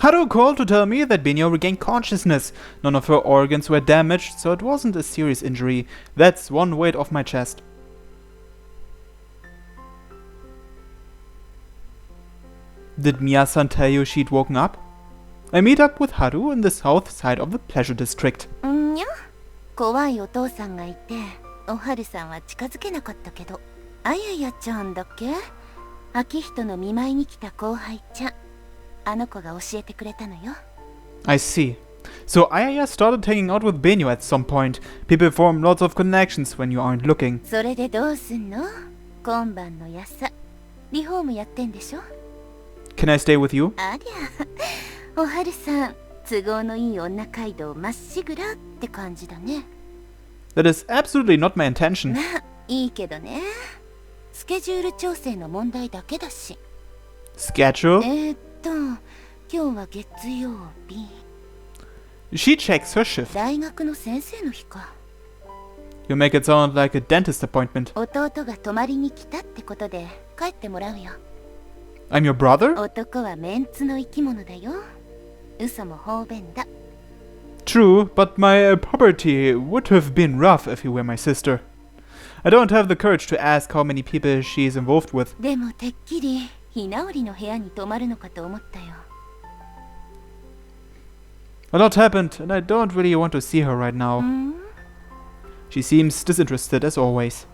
Haru called to tell me that Benyo regained consciousness. None of her organs were damaged, so it wasn't a serious injury. That's one weight off my chest. Did Miya-san tell you she'd woken up? I meet up with Haru in the south side of the pleasure district. んにゃ、怖いお父さんがいて、おはるさんは近づけなかったけど、あややちゃんだっけ？秋人の見舞いに来た後輩ちゃん。あの子が教えてくれたのよ。I see. So Ayaya started hanging out with Benyo at some point. People form lots of connections when you aren't looking. それでどうすんの？今晩のやさ、リフォームやってんでしょ？ Can I stay with you? ありゃ、おはるさん、都合のいい女街道まっしぐらって感じだね。That is absolutely not my intention. まあ、いいけどね。スケジュール調整の問題だけだし。Schedule? 今日は月曜日。She checks her shift. 大学の先生の日か。You make it sound like a dentist appointment. 弟が泊まりに来たってことで帰ってもらうよ。I'm your brother? 男はメンツの生き物だよ。嘘も方便だ。True, but my property would have been rough if you were my sister. I don't have the courage to ask how many people she is involved with. でもてっきりひなおりの部屋に泊まるのかと思ったよ。A lot happened, and I don't really want to see her right now. She seems disinterested as always.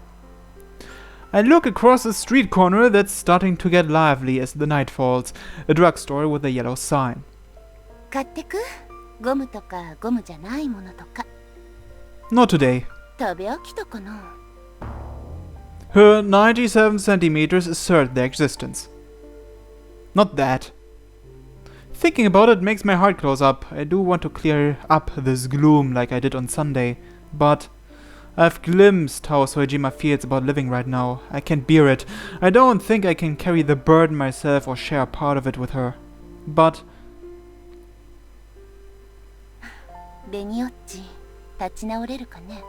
I look across the street corner that's starting to get lively as the night falls. A drugstore with a yellow sign. 買ってく？ゴムとかゴムじゃないものとか。Not today. 食べ飽きたかな？ Her 97 centimeters assert their existence. Not that. Thinking about it makes my heart close up. I do want to clear up this gloom like I did on Sunday, but I've glimpsed how Soejima feels about living right now. I can't bear it. I don't think I can carry the burden myself or share a part of it with her. But ベニオッチ、立ち直れるかね？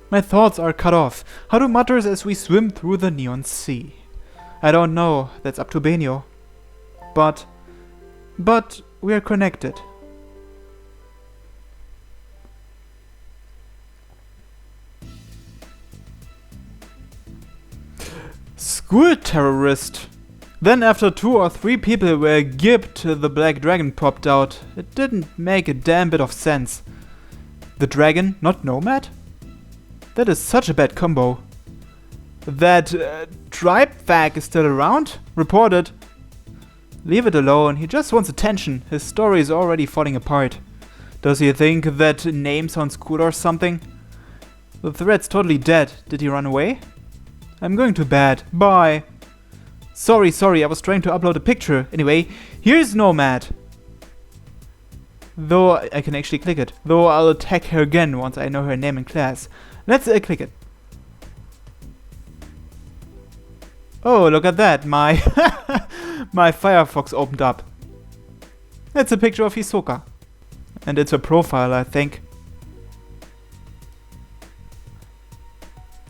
my thoughts are cut off. Haru mutters as we swim through the neon sea. I don't know. That's up to Benyo. But we are connected. School terrorist. Then after 2 or 3 people were gibbed, the black dragon popped out. It didn't make a damn bit of sense. The dragon, not Nomad? That is such a bad combo. That tribe fag is still around? Reported. Leave it alone, he just wants attention. His story is already falling apart. Does he think that name sounds cool or something? The thread's totally dead. Did he run away? I'm going to bed. Bye. Sorry, I was trying to upload a picture. Anyway, here's Nomad. Though I can actually click it. Though I'll attack her again once I know her name in class. Let's click it. Oh, look at that. My Firefox opened up. That's a picture of Hisoka. And it's her profile, I think.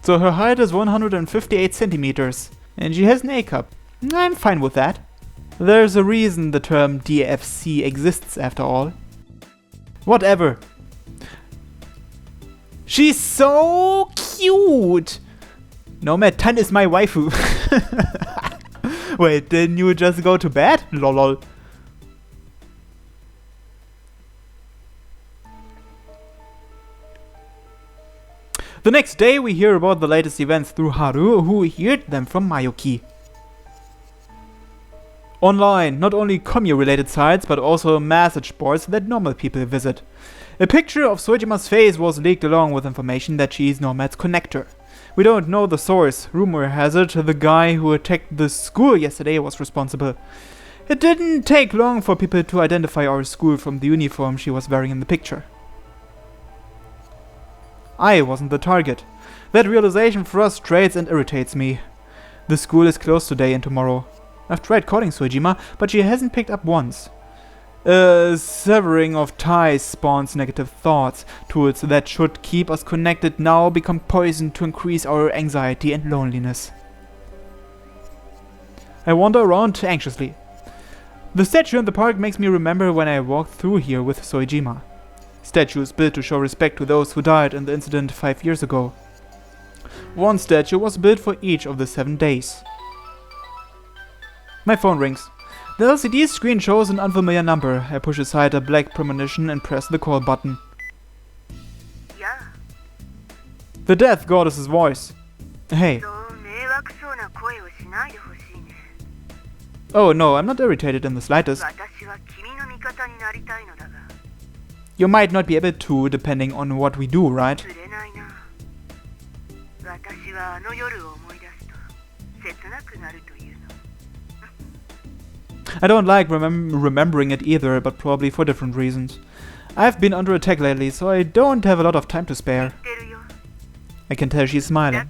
So her height is 158 centimeters. And she has an A cup. I'm fine with that. There's a reason the term DFC exists after all. Whatever. She's so cute! Nomad Tan is my waifu. Wait, didn't you just go to bed? Lol. The next day we hear about the latest events through Haru, who heard them from Mayuki. Online, not only commie-related sites, but also message boards that normal people visit. A picture of Soejima's face was leaked along with information that she is Nomad's connector. We don't know the source. Rumor has it the guy who attacked the school yesterday was responsible. It didn't take long for people to identify our school from the uniform she was wearing in the picture. I wasn't the target. That realization frustrates and irritates me. The school is closed today and tomorrow. I've tried calling Soejima, but she hasn't picked up once. A severing of ties spawns negative thoughts. Tools that should keep us connected now become poison to increase our anxiety and loneliness. I wander around anxiously. The statue in the park makes me remember when I walked through here with Soejima. Statues built to show respect to those who died in the incident 5 years ago. One statue was built for each of the 7 days. My phone rings. The LCD screen shows an unfamiliar number. I push aside a black premonition and press the call button. Yeah. The Death Goddess's voice. Hey. Oh no, I'm not irritated in the slightest. You might not be able to, depending on what we do, right? I don't like remembering it either, but probably for different reasons. I've been under attack lately, so I don't have a lot of time to spare. I can tell she's smiling.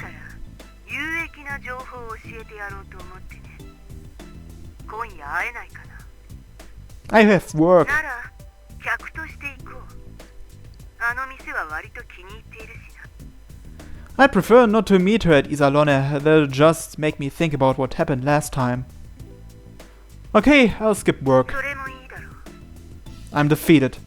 I have work. I prefer not to meet her at Isalone. That'll just make me think about what happened last time. Okay, I'll skip work. I'm defeated.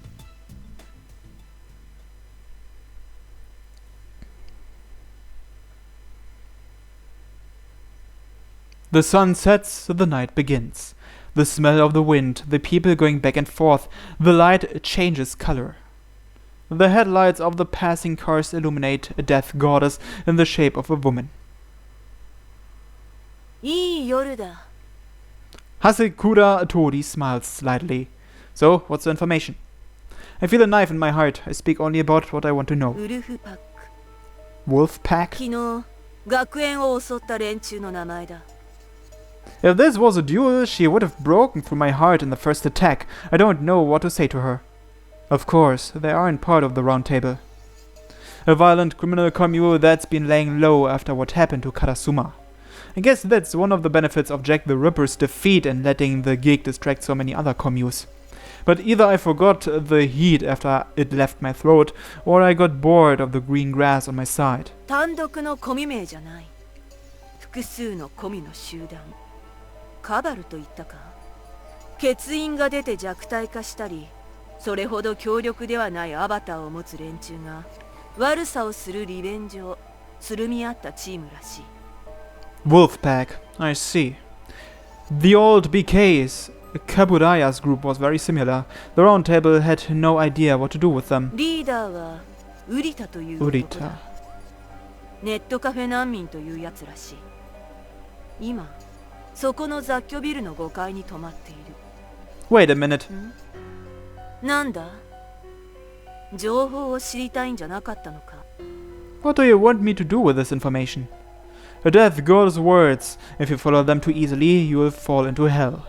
The sun sets, the night begins. The smell of the wind, the people going back and forth, the light changes color. The headlights of the passing cars illuminate a death goddess in the shape of a woman. Hasekura Tori smiles slightly. So, what's the information? I feel a knife in my heart. I speak only about what I want to know. Wolf Pack? If this was a duel, she would have broken through my heart in the first attack. I don't know what to say to her. Of course, they aren't part of the round table. A violent criminal commune that's been laying low after what happened to Karasuma. I guess that's one of the benefits of Jack the Ripper's defeat and letting the geek distract so many other communes. But either I forgot the heat after it left my throat, or I got bored of the green grass on my side. Wolfpack, I see. The old BK's, Kaburaya's group was very similar. The round table had no idea what to do with them. Urita. ネットカフェ難民というやつらしい。今、そこの雑居ビルの5階に泊まっている。Wait a minute. なんだ？情報を知りたいんじゃなかったのか？ What do you want me to do with this information? A death goddess words. If you follow them too easily, you will fall into hell.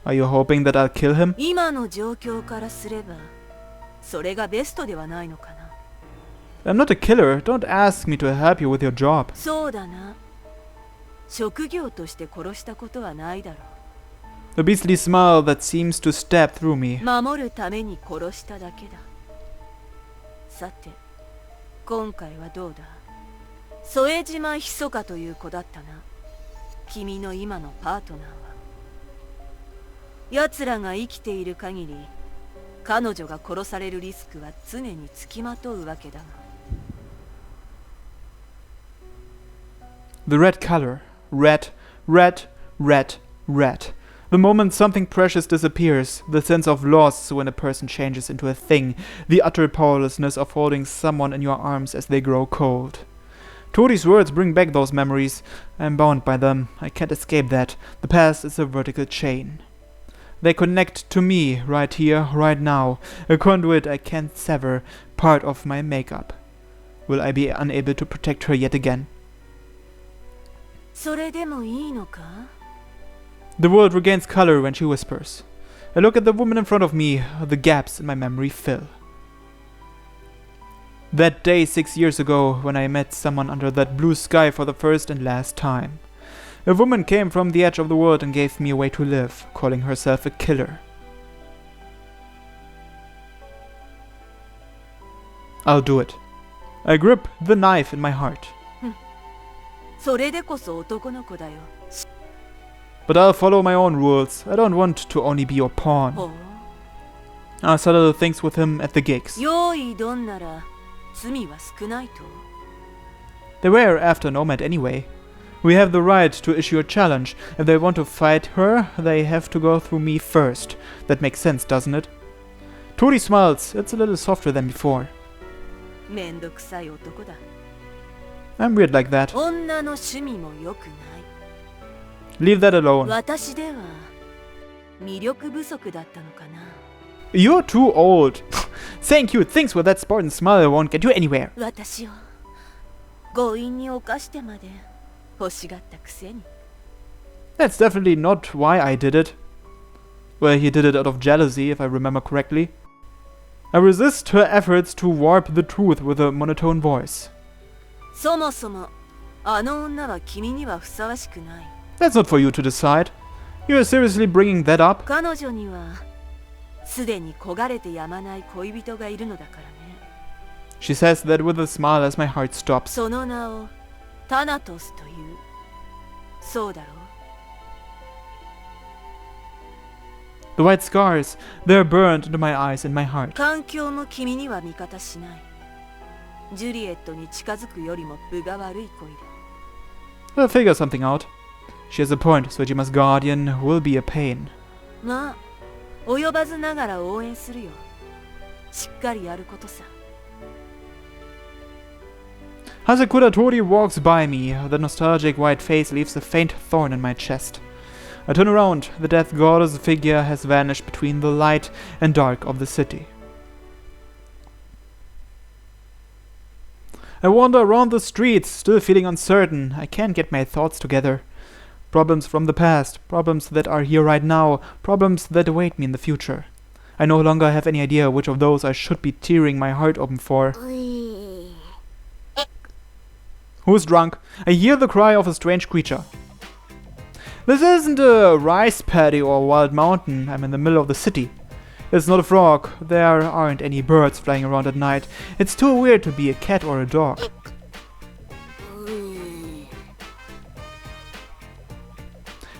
Are you hoping that I'll kill him? 今の状況からすれば、それがベストではないのかな。I'm not a killer. Don't ask me to help you with your job. そうだな。職業として殺したことはないだろう。A beastly smile that seems to stab through me. 守るために殺しただけだ。さて、今回はどうだ？副島ひそかという子だったな。君の今のパートナーは。奴らが生きている限り、彼女が殺されるリスクは常につきまとうわけだが。The red color. Red, red, red, red. The moment something precious disappears, the sense of loss when a person changes into a thing, the utter powerlessness of holding someone in your arms as they grow cold. Tori's words bring back those memories. I'm bound by them. I can't escape that. The past is a vertical chain. They connect to me, right here, right now. A conduit I can't sever, part of my makeup. Will I be unable to protect her yet again? それでもいいのか? The world regains color when she whispers. I look at the woman in front of me. The gaps in my memory fill. That day 6 years ago, when I met someone under that blue sky for the first and last time. A woman came from the edge of the world and gave me a way to live, calling herself a killer. I'll do it. I grip the knife in my heart. それでこそ男の子だよ。But I'll follow my own rules. I don't want to only be your pawn. ほう I settle things with him at the gigs. 用意どんなら罪は少ないと They were after Nomad anyway. We have the right to issue a challenge. If they want to fight her, they have to go through me first. That makes sense, doesn't it? Tori smiles. It's a little softer than before. めんどくさい男だ I'm weird like that. 女の趣味も良くない Leave that alone. 私では魅力不足だったのかな You're too old. Saying cute things with that Spartan smile won't get you anywhere. 私を強引に犯してまで欲しがったくせに That's definitely not why I did it. Well, he did it out of jealousy, if I remember correctly. I resist her efforts to warp the truth with a monotone voice. そもそもあの女は君にはふさわしくない That's not for you to decide. You're seriously bringing that up? 彼女にはすでに焦がれてやまない恋人がいるのだからね She says that with a smile as my heart stops. その名をタナトスというそうだろう The white scars, they're burned into my eyes and my heart. 環境も君には味方しないジュリエットに近づくよりも分が悪い恋だ I'll figure something out. She has a point, Sojima's guardian will be a pain. まあ及ばずながら応援するよしっかりやることさ Hazakura Tori walks by me. The nostalgic white face leaves a faint thorn in my chest. I turn around. The death goddess figure has vanished between the light and dark of the city. I wander around the streets, still feeling uncertain. I can't get my thoughts together. Problems from the past, problems that are here right now, problems that await me in the future. I no longer have any idea which of those I should be tearing my heart open for. Who's drunk? I hear the cry of a strange creature. This isn't a rice paddy or a wild mountain. I'm in the middle of the city. It's not a frog. There aren't any birds flying around at night. It's too weird to be a cat or a dog.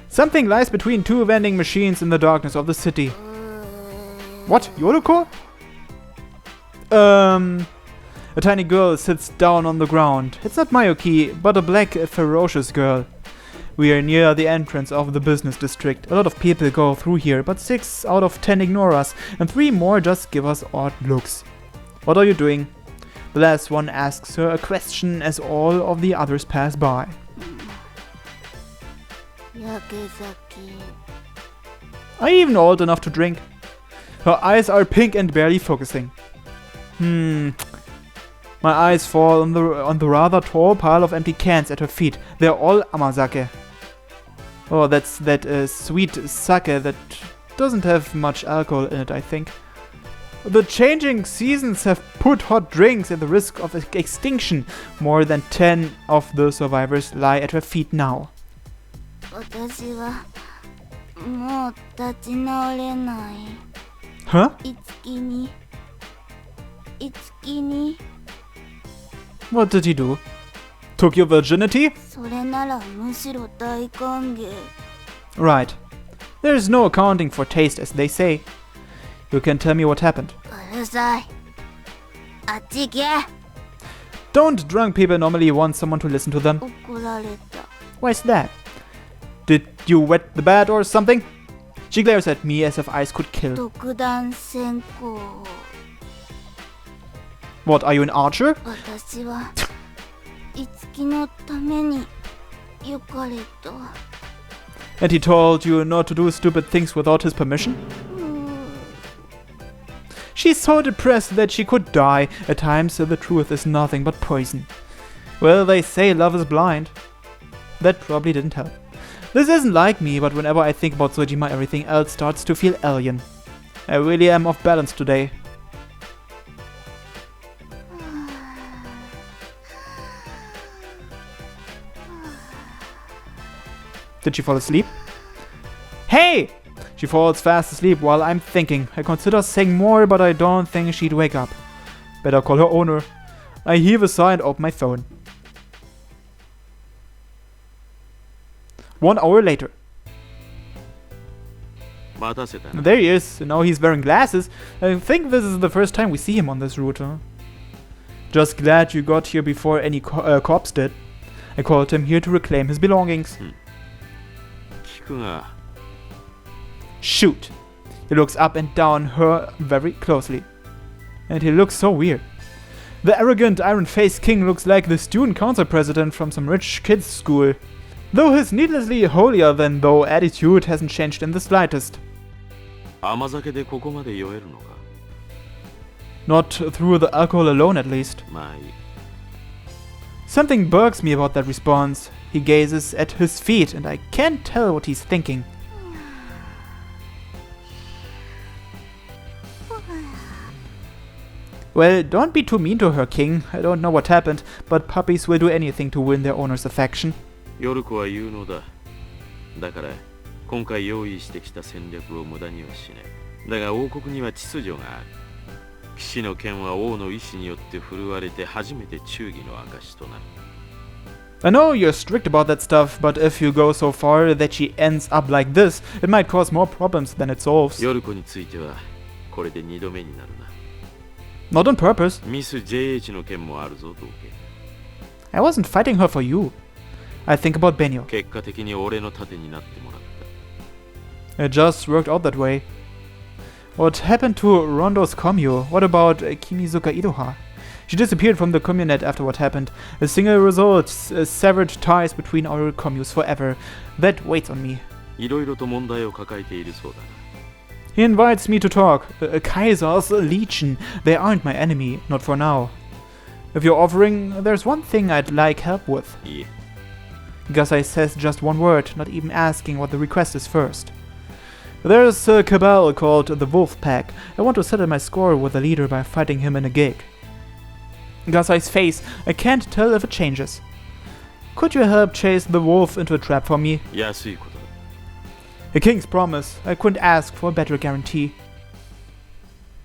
Something lies between two vending machines in the darkness of the city. What? Yoroko? A tiny girl sits down on the ground. It's not Mayuki, but a black, ferocious girl. We are near the entrance of the business district. A lot of people go through here, but 6 out of 10 ignore us, and 3 more just give us odd looks. What are you doing? The last one asks her a question as all of the others pass by. Are you even old enough to drink? Her eyes are pink and barely focusing. My eyes fall on the rather tall pile of empty cans at her feet. They're all amazake. Oh, that's that sweet sake that doesn't have much alcohol in it, I think. The changing seasons have put hot drinks at the risk of extinction. More than 10 of the survivors lie at her feet now. Huh? What did he do? Took your virginity? Right. There's no accounting for taste, as they say. You can tell me what happened. Don't drunk people normally want someone to listen to them? Why's that? Did you wet the bed or something? She glares at me as if ice could kill. What, are you an archer? And he told you not to do stupid things without his permission? She's so depressed that she could die. At times, the truth is nothing but poison. Well, they say love is blind. That probably didn't help. This isn't like me, but whenever I think about Sojima, everything else starts to feel alien. I really am off balance today. Did she fall asleep? Hey! She falls fast asleep while I'm thinking. I consider saying more, but I don't think she'd wake up. Better call her owner. I heave a sigh and open my phone. 1 hour later. 待たせたな。 There he is. Now he's wearing glasses. I think this is the first time we see him on this route, huh? Just glad you got here before any cops did. I called him here to reclaim his belongings. 聞くが、 Shoot. He looks up and down her very closely. And he looks so weird. The arrogant, iron-faced king looks like the student council president from some rich kids' school. Though his needlessly holier-than-thou attitude hasn't changed in the slightest. 甘酒でここまで酔えるのか。 Not through the alcohol alone, at least. まあいい。 Something bugs me about that response. He gazes at his feet, and I can't tell what he's thinking. Well, don't be too mean to her, King. I don't know what happened, but puppies will do anything to win their owner's affection. ヨルコは有能だ。だから今回用意してきた戦略を無駄にはしない。だが王国には秩序がある。騎士の剣は王の意志によって振るわれて初めて忠義の証となる。 I know you're strict about that stuff, but if you go so far that she ends up like this, it might cause more problems than it solves. ヨルコについてはこれで2度目になるな。 Not on purpose. ミス JH の件もあるぞ、道家。 I wasn't fighting her for you. I think about Benio. 結果的に俺の盾になってもらった。 It just worked out that way. What happened to Rondo's commune? What about Kimizuka Iroha? She disappeared from the communet after what happened. A single result severed ties between our communes forever. That weighs on me. いろいろと問題を抱えているそうだな。 He invites me to talk. Kaiser's legion. They aren't my enemy, not for now. If you're offering, there's one thing I'd like help with. いいえ。 Gasai says just one word, not even asking what the request is first. There's a cabal called the Wolf Pack. I want to settle my score with the leader by fighting him in a gig. Gasai's face, I can't tell if it changes. Could you help chase the wolf into a trap for me? 安いことだ。 A king's promise. I couldn't ask for a better guarantee.